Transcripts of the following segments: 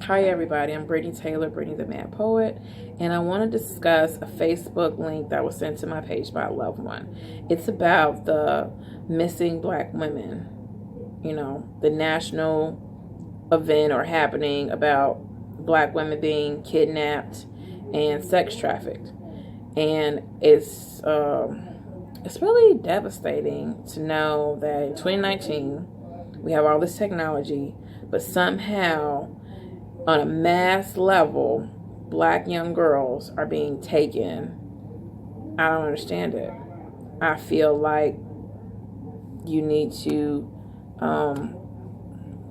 Hi everybody, I'm Brittany Taylor, Brittany the Mad Poet, and I want to discuss a Facebook link that was sent to my page by a loved one. It's about the missing black women, the national event or happening about black women being kidnapped and sex trafficked. And it's really devastating to know that in 2019 we have all this technology, but somehow on a mass level, black young girls are being taken. I don't understand it. I feel like you need to,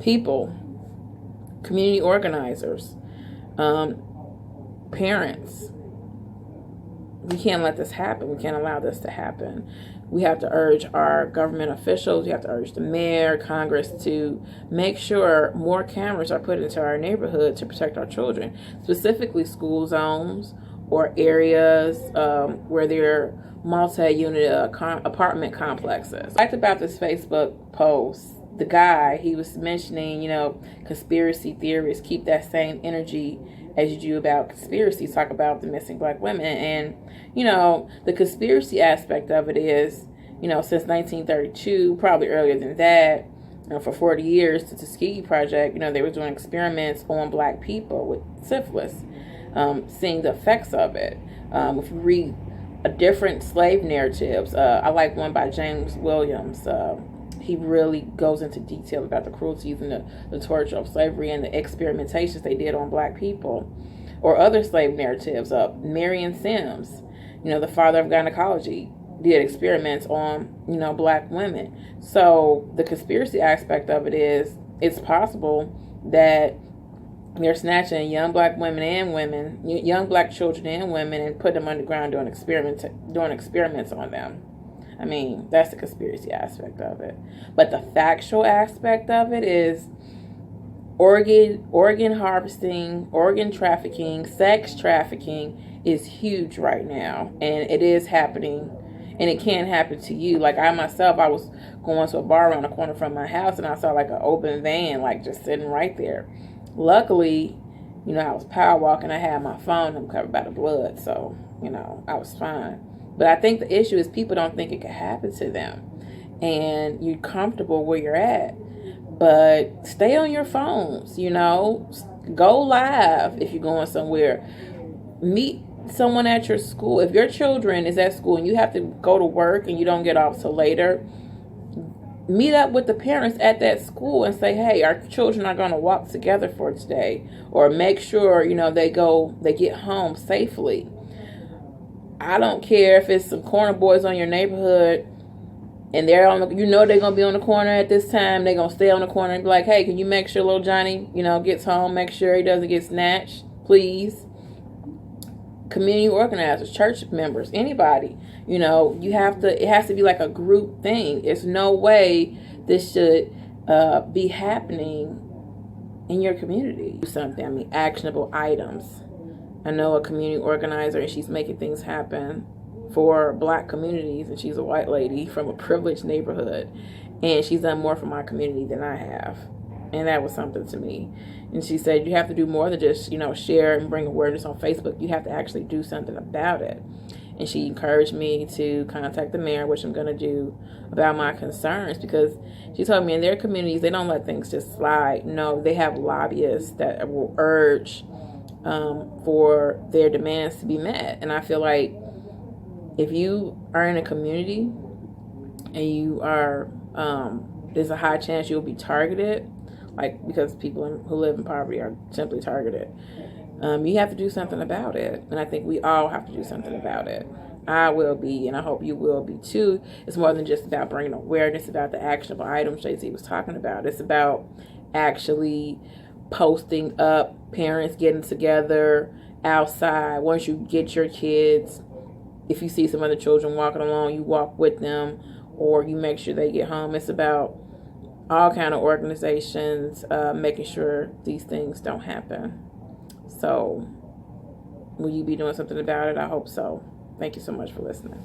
people, community organizers, parents, we can't let this happen. We can't allow this to happen. We have to urge our government officials, we have to urge the mayor, Congress to make sure more cameras are put into our neighborhood to protect our children, specifically school zones or areas where there are multi-unit apartment complexes. I liked about this Facebook post, the guy, he was mentioning, conspiracy theorists keep that same energy as you do about conspiracies, talk about the missing black women. And, the conspiracy aspect of it is, since 1932, probably earlier than that, for 40 years, the Tuskegee Project, they were doing experiments on black people with syphilis, seeing the effects of it. If you read different slave narratives, I like one by James Williams. He really goes into detail about the cruelties and the torture of slavery and the experimentations they did on black people. Or other slave narratives. Marion Sims, the father of gynecology, did experiments on, black women. So the conspiracy aspect of it is, it's possible that they're snatching young black women and women, young black children and women, and put them underground doing experiments on them. I mean, that's the conspiracy aspect of it. But the factual aspect of it is organ harvesting, organ trafficking, sex trafficking is huge right now. And it is happening. And it can happen to you. Like I myself, I was going to a bar around the corner from my house and I saw like an open van, like just sitting right there. Luckily, I was power walking. I had my phone. I'm covered by the blood. So, I was fine. But I think the issue is people don't think it could happen to them. And you're comfortable where you're at. But stay on your phones, Go live if you're going somewhere. Meet someone at your school. If your children is at school and you have to go to work and you don't get off till later, meet up with the parents at that school and say, hey, our children are going to walk together for today. Or make sure, they get home safely. I don't care if it's some corner boys on your neighborhood and they're on they're going to be on the corner at this time. They're going to stay on the corner and be like, hey, can you make sure little Johnny, gets home, make sure he doesn't get snatched, please. Community organizers, church members, anybody, it has to be like a group thing. There's no way this should be happening in your community. Do something, actionable items. I know a community organizer and she's making things happen for black communities, and she's a white lady from a privileged neighborhood, and she's done more for my community than I have, and that was something to me. And she said you have to do more than just share and bring awareness on Facebook. You have to actually do something about it. And she encouraged me to contact the mayor, which I'm going to do, about my concerns, because she told me in their communities they don't let things just slide. No, they have lobbyists that will urge for their demands to be met. And I feel like if you are in a community and you are, there's a high chance you'll be targeted, because people who live in poverty are simply targeted. You have to do something about it. And I think we all have to do something about it. I will be, and I hope you will be too. It's more than just about bringing awareness about the actionable items Jay-Z was talking about. It's about actually posting up, parents getting together outside. Once you get your kids, if you see some other children walking along, you walk with them, or you make sure they get home. It's about all kind of organizations making sure these things don't happen. So will you be doing something about it? I hope so. Thank you so much for listening.